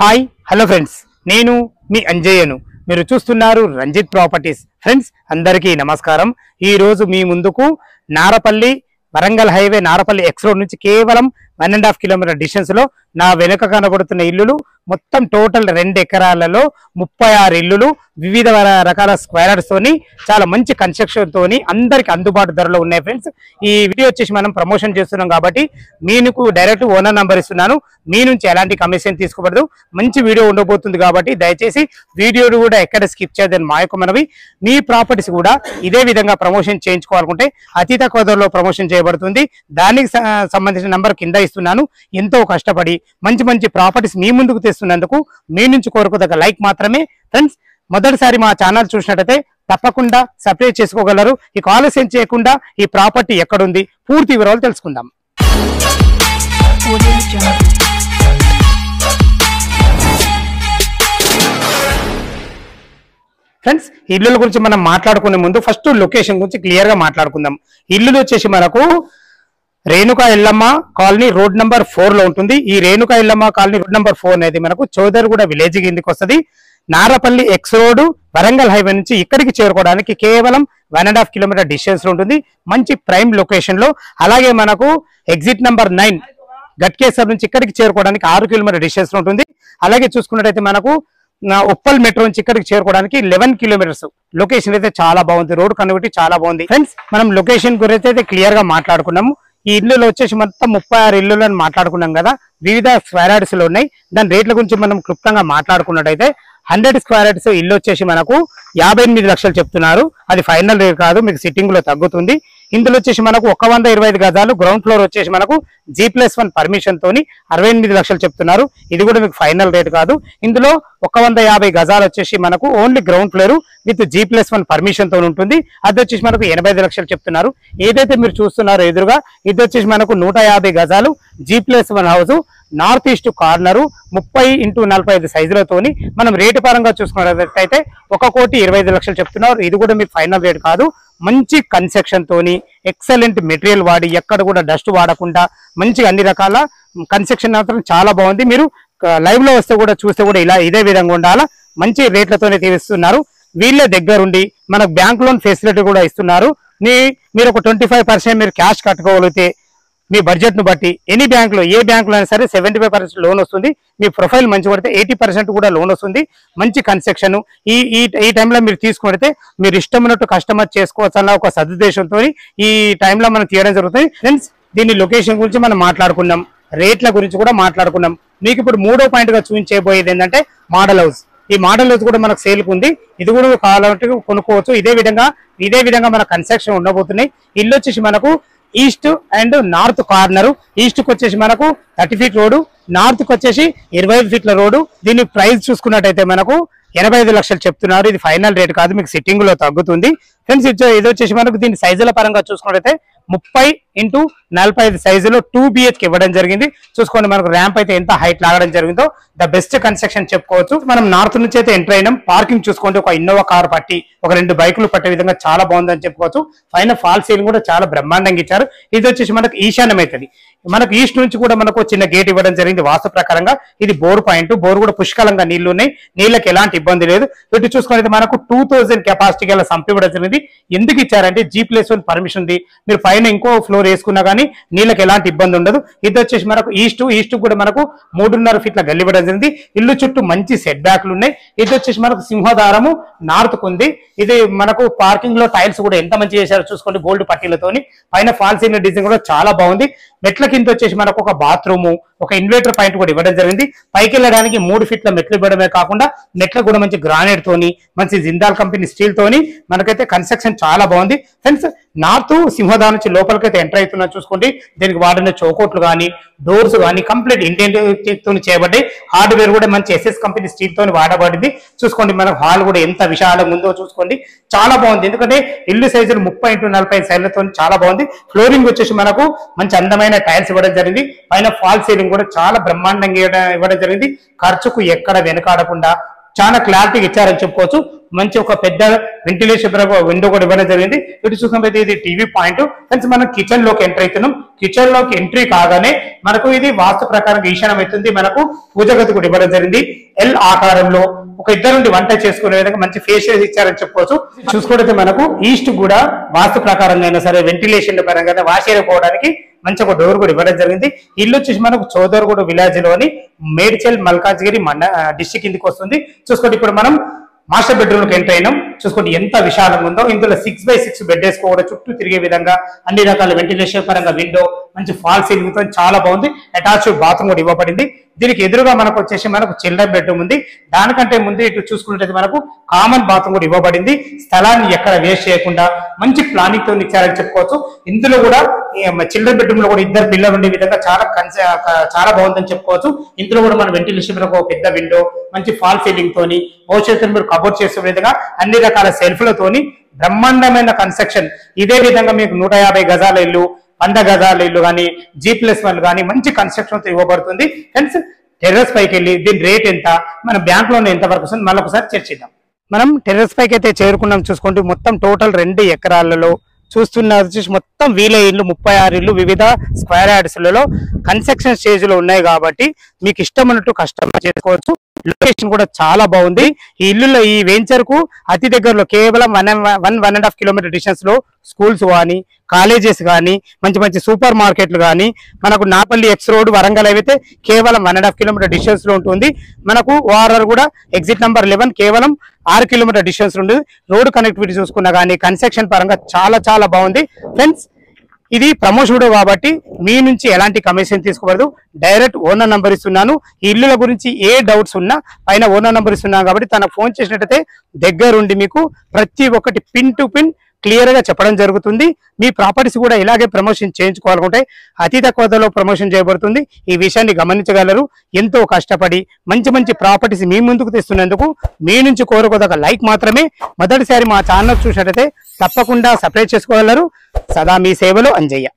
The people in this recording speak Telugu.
హాయ్ హలో ఫ్రెండ్స్, నేను మీ అంజయ్యను. మీరు చూస్తున్నారు రంజిత్ ప్రాపర్టీస్. ఫ్రెండ్స్ అందరికీ నమస్కారం. ఈ రోజు మీ ముందుకు Narapally Warangal highway Narapally X road నుంచి కేవలం 1.5 కిలోమీటర్ డిస్టెన్స్ లో నా వెనుక కనబడుతున్న ఇల్లులు మొత్తం టోటల్ 2 ఎకరాలలో 36 ఇల్లులు వివిధ రకాల స్క్వేర్ యార్డ్స్ తోని చాలా మంచి కన్స్ట్రక్షన్ తోని అందరికి అందుబాటు ధరలో ఉన్నాయి. ఫ్రెండ్స్ ఈ వీడియో వచ్చేసి మనం ప్రమోషన్ చేస్తున్నాం కాబట్టి మీకు డైరెక్ట్ ఓనర్ నంబర్ ఇస్తున్నాను. మీ నుంచి ఎలాంటి కమిషన్ తీసుకోబడదు. మంచి వీడియో ఉండబోతుంది కాబట్టి దయచేసి వీడియోను కూడా ఎక్కడ స్కిప్ చేయదని మా యొక్క మనవి. మీ ప్రాపర్టీస్ కూడా ఇదే విధంగా ప్రమోషన్ చేయించుకోవాలనుకుంటే అతి తక్కువ ధరలో ప్రమోషన్ చేయబడుతుంది. దానికి సంబంధించిన నంబర్ కింద ఇస్తున్నాను. ఎంతో కష్టపడి మంచి మంచి ప్రాపర్టీస్ మీ ముందుకు తెస్తున్నందుకు మీ నుంచి కోరుకోదగ్గ లైక్ మాత్రమే. ఫ్రెండ్స్ మొదటిసారి మా ఛానల్ చూసినట్టయితే తప్పకుండా సబ్స్క్రైబ్ చేసుకోగలరు. ఈ ఆలస్యం చేయకుండా ఈ ప్రాపర్టీ ఎక్కడుంది పూర్తి వివరాలు తెలుసుకుందాం. ఫ్రెండ్స్ ఇల్లుల గురించి మనం మాట్లాడుకునే ముందు ఫస్ట్ లొకేషన్ గురించి క్లియర్ గా మాట్లాడుకుందాం. ఇల్లులు వచ్చేసి మనకు Renuka Yellamma colony road number 4 లో ఉంటుంది. ఈ Renuka Yellamma colony road number 4 అనేది మనకు చౌదరిగూడ విలేజ్ కిందకి వస్తుంది. Narapally X road Warangal highway నుంచి ఇక్కడికి చేరుకోవడానికి కేవలం 1.5 కిలోమీటర్ డిస్టెన్స్ లో ఉంటుంది. మంచి ప్రైమ్ లొకేషన్ లో. అలాగే మనకు ఎగ్జిట్ నంబర్ 9 గట్కేసర్ నుంచి ఇక్కడికి చేరుకోవడానికి 6 కిలోమీటర్ డిస్టెన్స్ లో ఉంటుంది. అలాగే చూసుకున్నట్టయితే మనకు ఉప్పల్ మెట్రో నుంచి ఇక్కడికి చేరుకోవడానికి 11 కిలోమీటర్స్. లొకేషన్ అయితే చాలా బాగుంది. రోడ్ కనబట్టి చాలా బాగుంది. ఫ్రెండ్స్ మనం లొకేషన్ గురించి అయితే క్లియర్ గా మాట్లాడుకున్నాము. ఈ ఇల్లులో వచ్చేసి మొత్తం 36 ఇల్లులు అని మాట్లాడుకున్నాం కదా. వివిధ స్క్వేర్ యార్డ్స్ లో ఉన్నాయి. దాని రేట్ల గురించి మనం క్లుప్తంగా మాట్లాడుకున్నట్టయితే 100 స్క్వేర్ యార్డ్స్ ఇల్లు వచ్చేసి మనకు 58 లక్షలు చెప్తున్నారు. అది ఫైనల్ రేట్ కాదు, మీకు సిట్టింగ్ లో తగ్గుతుంది. ఇందులో వచ్చేసి మనకు 125 గజాలు గ్రౌండ్ ఫ్లోర్ వచ్చేసి మనకు G+1 పర్మిషన్ తోని 68 లక్షలు చెప్తున్నారు. ఇది కూడా మీకు ఫైనల్ రేట్ కాదు. ఇందులో 150 గజాలు వచ్చేసి మనకు only ground floor with G+1 permission తో ఉంటుంది. అది వచ్చేసి మనకు 85 లక్షలు చెప్తున్నారు. ఏదైతే మీరు చూస్తున్నారో ఎదురుగా ఇది వచ్చేసి మనకు 150 గజాలు G+1 house north east corner 30x45 సైజులతోని మనం రేటు పరంగా చూసుకున్నట్లయితే 1,25 లక్షలు చెప్తున్నారు. ఇది కూడా మీకు ఫైనల్ రేట్ కాదు. మంచి కన్స్ట్రక్షన్ తోని ఎక్సలెంట్ మెటీరియల్ వాడి ఎక్కడ కూడా డస్ట్ వాడకుండా మంచి అన్ని రకాల కన్స్ట్రక్షన్ మాత్రం చాలా బాగుంది. మీరు లైవ్ లో వస్తే కూడా చూస్తే కూడా ఇదే విధంగా ఉండాలా. మంచి రేట్లతోనే తీస్తున్నారు. వీళ్ళే దగ్గరుండి మనకు బ్యాంక్ లోన్ ఫెసిలిటీ కూడా ఇస్తున్నారు. మీరు ఒక 25% మీరు క్యాష్ కట్టుకోగలిగితే మీ బడ్జెట్ ను బట్టి ఎనీ బ్యాంక్ లో ఏ బ్యాంక్ లో అయినా సరే 75% లోన్ వస్తుంది. మీ ప్రొఫైల్ మంచి పడితే 80% కూడా లోన్ వస్తుంది. మంచి కన్స్ట్రక్షన్ ఈ టైంలో మీరు తీసుకుంటే మీరు ఇష్టమైనట్టు కస్టమర్ చేసుకోవచ్చు అన్న ఒక సదుద్దేశంతో ఈ టైంలో మనం తీయడం జరుగుతుంది. ఫ్రెండ్స్ దీని లొకేషన్ గురించి మనం మాట్లాడుకున్నాం, రేట్ల గురించి కూడా మాట్లాడుకున్నాం. మీకు ఇప్పుడు 3వ పాయింట్ గా చూపించబోయేది ఏంటంటే మోడల్ హౌస్. ఈ మోడల్ హౌస్ కూడా మనకు సేల్కు ఉంది. ఇది కూడా కావాలంటే కొనుక్కోవచ్చు. ఇదే విధంగా మన కన్స్ట్రక్షన్ ఉండబోతున్నాయి. ఇల్లు వచ్చేసి మనకు east and north corner. East కు వచ్చేసి మనకు 30 ఫీట్ రోడ్డు, నార్త్ కు వచ్చేసి 25 ఫీట్ల రోడ్డు. దీని ప్రైస్ చూసుకున్నట్టయితే మనకు 85 లక్షలు చెప్తున్నారు. ఇది ఫైనల్ రేట్ కాదు, మీకు సిట్టింగ్ లో తగ్గుతుంది. ఫ్రెండ్స్ ఇది వచ్చేసి మనకు దీని సైజుల పరంగా చూసుకున్నట్టయితే 30x45 సైజులో 2 BHK ఇవ్వడం జరిగింది. చూసుకోండి మనకు ర్యాంప్ అయితే ఎంత హైట్ లాగడం జరిగిందో. ద బెస్ట్ కన్స్ట్రక్షన్ చెప్పుకోవచ్చు. మనం నార్త్ నుంచి అయితే ఎంటర్ అయినాం. పార్కింగ్ చూసుకోండి, ఒక ఇన్నోవా కార్ పట్టి ఒక 2 బైకులు పట్టే విధంగా చాలా బాగుందని చెప్పుకోవచ్చు. పైన ఫాల్ సీలింగ్ కూడా చాలా బ్రహ్మాండంగా ఇచ్చారు. ఇది వచ్చేసి మనకు ఈశాన్యం అవుతుంది. మనకు ఈస్ట్ నుంచి కూడా మనకు చిన్న గేట్ ఇవ్వడం జరిగింది. వాస్తు ప్రకారంగా ఇది బోర్ పాయింట్. బోర్ కూడా పుష్కలంగా నీళ్లు ఉన్నాయి. నీళ్ళకి ఎలాంటి ఇబ్బంది లేదు. ఇటు చూసుకుని మనకు 2000 కెపాసిటీ గల సంప్ ఇవ్వడం జరిగింది. ఎందుకు ఇచ్చారంటే G+1 పర్మిషన్ ఉంది. మీరు పైన ఇంకో ఫ్లోర్ వేసుకున్నా కానీ నీళ్ళకి ఎలాంటి ఇబ్బంది ఉండదు. ఇది వచ్చేసి మనకు ఈస్ట్ కూడా మనకు 3.5 ఫీట్ల గల్లి ఇవ్వడం జరిగింది. ఇల్లు చుట్టూ మంచి సెట్ బ్యాక్లు ఉన్నాయి. ఇది వచ్చేసి మనకు సింహదారము నార్త్ కు ఉంది. ఇది మనకు పార్కింగ్ లో టైల్స్ కూడా ఎంత మంచి చేశారో చూసుకోండి, గోల్డ్ పట్టీలతోని. పైన ఫాల్ సీలింగ్ డిజైన్ కూడా చాలా బాగుంది. మెట్ల కింద వచ్చేసి మనకు ఒక బాత్రూము, ఒక ఇన్వర్టర్ పాయింట్ కూడా ఇవ్వడం జరిగింది. పైకి వెళ్ళడానికి 3 ఫీట్ల మెట్లు ఇవ్వడమే కాకుండా మెట్ల కూడా మంచి గ్రానైట్ తోని మంచి జిందాల్ కంపెనీ స్టీల్ తోని మనకైతే కన్స్ట్రక్షన్ చాలా బాగుంది. ఫ్రెండ్స్ నార్త్ సింహదారం నుంచి లోపలికైతే ఎంటర్ అవుతున్నా చూసుకోండి. దీనికి వాడిన చౌకోట్లు కానీ డోర్స్ కానీ కంప్లీట్ ఇండియన్ తో చేయబడ్డాయి. హార్డ్వేర్ కూడా మంచి SS కంపెనీ స్టీల్ తోని వాడబడింది. చూసుకోండి మనకు హాల్ కూడా ఎంత విశాలంగా ఉందో చూసుకోండి. చాలా బాగుంది. ఎందుకంటే ఇల్లు సైజులు 30x45 సైజులతో చాలా బాగుంది. ఫ్లోరింగ్ వచ్చేసి మనకు మంచి అందమైన టైల్స్ ఇవ్వడం జరిగింది. పైన ఫాల్ సీలింగ్ కూడా చాలా బ్రహ్మాండంగా ఇవ్వడం జరిగింది. ఖర్చుకు ఎక్కడ వెనకాడకుండా చాలా క్లారిటీగా ఇచ్చారని చెప్పుకోవచ్చు. మంచి ఒక పెద్ద వెంటిలేషన్ విండో కూడా ఇవ్వడం జరిగింది. ఇటు చూసినట్లయితే ఇది టీవీ పాయింట్. ఫ్రెండ్స్ మనం కిచెన్ లోకి ఎంటర్ అవుతున్నాం. కిచెన్ లోకి ఎంట్రీ కాగానే మనకు ఇది వాస్తు ప్రకారం ఈశాన్యం అవుతుంది. మనకు పూజ గది కూడా ఇవ్వడం జరిగింది. ఎల్ ఆకారంలో ఒక ఇద్దరు నుండి వంట చేసుకునే విధంగా మంచి ఫేషియల్ ఇచ్చారని చెప్పుకోవచ్చు. చూసుకుంటే మనకు ఈస్ట్ కూడా వాస్తు ప్రకారంగా అయినా సరే వెంటిలేషన్ పరంగా వాష్ పోవడానికి మంచి ఒక డోర్ కూడా ఇవ్వడం జరిగింది. ఇల్లు వచ్చేసి మనకు చౌదర్గూడ విలేజ్ లోని మేడ్చల్ మల్కాజ్గిరి డిస్ట్రిక్ట్ కిందికి వస్తుంది. చూసుకోండి ఇప్పుడు మనం మాస్టర్ బెడ్రూమ్ కి ఎంటర్ అయినాం. చూసుకోండి ఎంత విశాలంగా ఉందో. ఇందులో 6x6 బెడ్ వేసుకోవడం, చుట్టూ తిరిగే విధంగా అన్ని రకాల వెంటిలేషన్ పరంగా విండో, మంచి ఫాల్ సీలింగ్ తో చాలా బాగుంది. అటాచ్డ్ బాత్రూమ్ కూడా ఇవ్వబడింది. దీనికి ఎదురుగా మనకు వచ్చేసి మనకు చిల్డ్రన్ బెడ్రూమ్ ఉంది. దానికంటే ముందు ఇటు చూసుకున్నట్లయితే మనకు కామన్ బాత్రూమ్ కూడా ఇవ్వబడింది. స్థలాన్ని ఎక్కడ వేస్ట్ చేయకుండా మంచి ప్లానింగ్ తో ఇచ్చారని చెప్పుకోవచ్చు. ఇందులో కూడా చిల్డ్రన్ బెడ్రూమ్ లో కూడా ఇద్దరు పిల్లలు ఉండే విధంగా చాలా బాగుందని చెప్పుకోవచ్చు. ఇందులో కూడా మన వెంటిలేషన్ ఒక పెద్ద విండో, మంచి ఫాల్ సీలింగ్ తోని భవిష్యత్తులో మీరు కబోర్డ్ చేసే విధంగా అన్ని రకాల సెల్ఫ్లతోని బ్రహ్మాండమైన కన్స్ట్రక్షన్. ఇదే విధంగా మీకు 150 గజాల ఇల్లు, 100 గజాల ఇల్లు కానీ, G+1 కానీ మంచి కన్స్ట్రక్షన్ తో ఇవ్వబడుతుంది. ఫ్రెండ్స్ టెర్రస్ పైకి వెళ్ళి దీని రేట్ ఎంత, మన బ్యాంక్ లోన్ ఎంత వరకు వస్తుంది మళ్ళీ ఒకసారి చర్చిద్దాం. మనం టెర్రస్ పైకి అయితే చేరుకున్నాం. చూసుకుంటూ మొత్తం టోటల్ 2 ఎకరాలలో చూస్తున్నారు. వచ్చేసి మొత్తం వీలే ఇల్లు 36 ఇల్లు వివిధ స్క్వేర్ యార్డ్స్లలో కన్స్ట్రక్షన్ స్టేజ్ లో ఉన్నాయి కాబట్టి మీకు ఇష్టం ఉన్నట్టు కస్టమైజ్ చేసుకోవచ్చు. లొకేషన్ కూడా చాలా బాగుంది. ఈ ఇల్లులో ఈ వెంచర్ కు అతి దగ్గరలో కేవలం 1.5 కిలోమీటర్ డిస్టెన్స్ లో స్కూల్స్ కానీ, కాలేజెస్ కానీ, మంచి మంచి సూపర్ మార్కెట్లు కానీ, మనకు నాపల్లి ఎక్స్ రోడ్ వరంగల్ అయితే కేవలం 1.5 కిలోమీటర్ డిస్టెన్స్ లో ఉంటుంది. మనకు ఓఆర్ఆర్ కూడా ఎగ్జిట్ నంబర్ 11 కేవలం 6 కిలోమీటర్ డిస్టెన్స్ ఉంటుంది. రోడ్ కనెక్టివిటీ చూసుకున్నా కానీ కన్స్ట్రక్షన్ పరంగా చాలా బాగుంది. ఫ్రెండ్స్ ఇది ప్రమోషన్ కాబట్టి మీ నుంచి ఎలాంటి కమిషన్ తీసుకోవద్దు. డైరెక్ట్ ఓనర్ నంబర్ ఇస్తున్నాను. ఈ ఇల్లుల గురించి ఏ డౌట్స్ ఉన్నా పైన ఓనర్ నంబర్ ఇస్తున్నాను కాబట్టి తనకు ఫోన్ చేసినట్టయితే దగ్గరుండి మీకు ప్రతి ఒక్కటి పిన్ టు పిన్ క్లియర్ గా చెప్పడం జరుగుతుంది. మీ ప్రాపర్టీస్ కూడా ఇలాగే ప్రమోషన్ చేయించుకోవాలనుకుంటే అతి తక్కువ ధరలో ప్రమోషన్ చేయబడుతుంది. ఈ విషయాన్ని గమనించగలరు. ఎంతో కష్టపడి మంచి ప్రాపర్టీస్ మీ ముందుకు తెస్తున్నందుకు మీ నుంచి కోరుకోదగ్గ లైక్ మాత్రమే. మొదటిసారి మా ఛానల్ చూసినట్టయితే తప్పకుండా సబ్స్క్రైబ్ చేసుకోగలరు. సదా మీ సేవలో అంజయ్య.